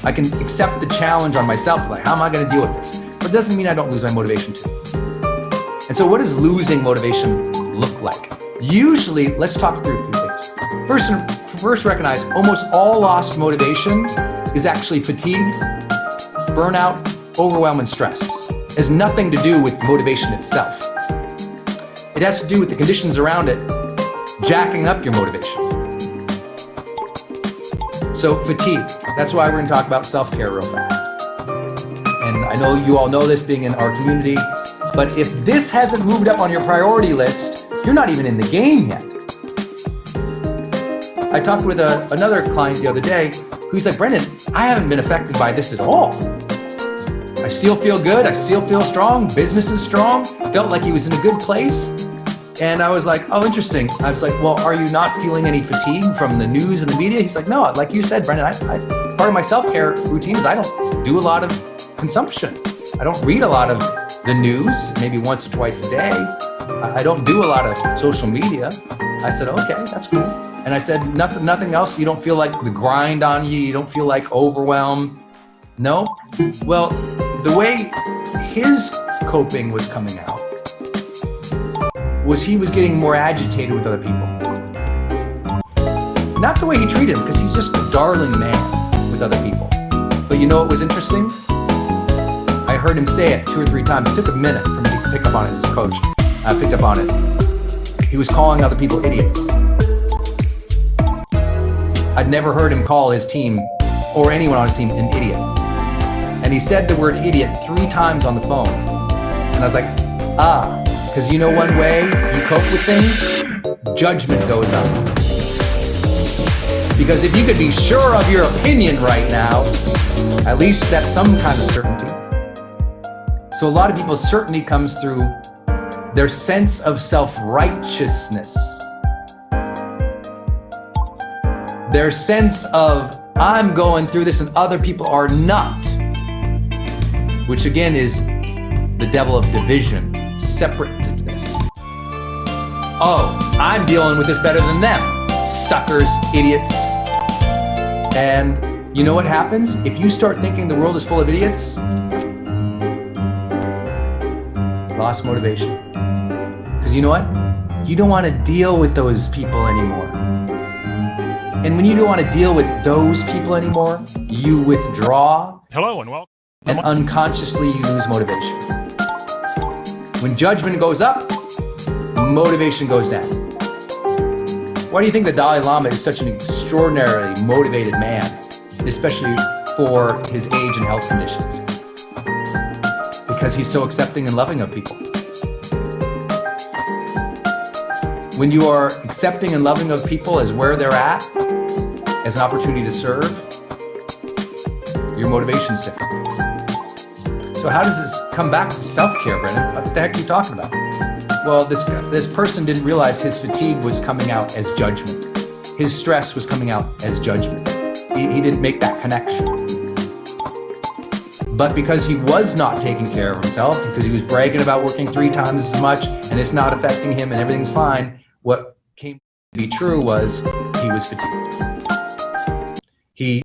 I can accept the challenge on myself, like, how am I going to deal with this? But it doesn't mean I don't lose my motivation too. And so what does losing motivation look like? Usually, let's talk through a few things. First recognize almost all lost motivation is actually fatigue, burnout, overwhelm, and stress. It has nothing to do with motivation itself. It has to do with the conditions around it jacking up your motivation. So fatigue, that's why we're going to talk about self-care real fast. And I know you all know this being in our community, but if this hasn't moved up on your priority list, you're not even in the game yet. I talked with another client the other day who's like, Brendan, I haven't been affected by this at all. I still feel good. I still feel strong. Business is strong. Felt like he was in a good place. And I was like, oh, interesting. I was like, well, are you not feeling any fatigue from the news and the media? He's like, no, like you said, Brendan, part of my self-care routine is I don't do a lot of consumption. I don't read a lot of the news, maybe once or twice a day. I don't do a lot of social media. I said, okay, that's cool. And I said, nothing else? You don't feel like the grind on you? You don't feel like overwhelmed? No? Well, the way his coping was coming out was he was getting more agitated with other people. Not the way he treated him, because he's just a darling man with other people. But you know what was interesting? I heard him say it 2 or 3 times. It took a minute for me to pick up on it as a coach. I picked up on it. He was calling other people idiots. I'd never heard him call his team or anyone on his team an idiot. And he said the word idiot 3 times on the phone. And I was like, because you know one way you cope with things? Judgment goes up. Because if you could be sure of your opinion right now, at least that's some kind of certainty. So a lot of people's certainty comes through their sense of self-righteousness. Their sense of, I'm going through this and other people are not. Which again is the devil of division, separateness. Oh, I'm dealing with this better than them. Suckers, idiots. And you know what happens? If you start thinking the world is full of idiots, lost motivation. Because you know what? You don't want to deal with those people anymore. And when you don't want to deal with those people anymore, you withdraw. Hello and welcome. And unconsciously you lose motivation. When judgment goes up, motivation goes down. Why do you think the Dalai Lama is such an extraordinarily motivated man, especially for his age and health conditions? Because he's so accepting and loving of people. When you are accepting and loving of people as where they're at, as an opportunity to serve, your motivation's different. So how does this come back to self-care, Brendan? What the heck are you talking about? Well, this person didn't realize his fatigue was coming out as judgment. His stress was coming out as judgment. He didn't make that connection. But because he was not taking care of himself, because he was bragging about working 3 times as much and it's not affecting him and everything's fine, what came to be true was he was fatigued. He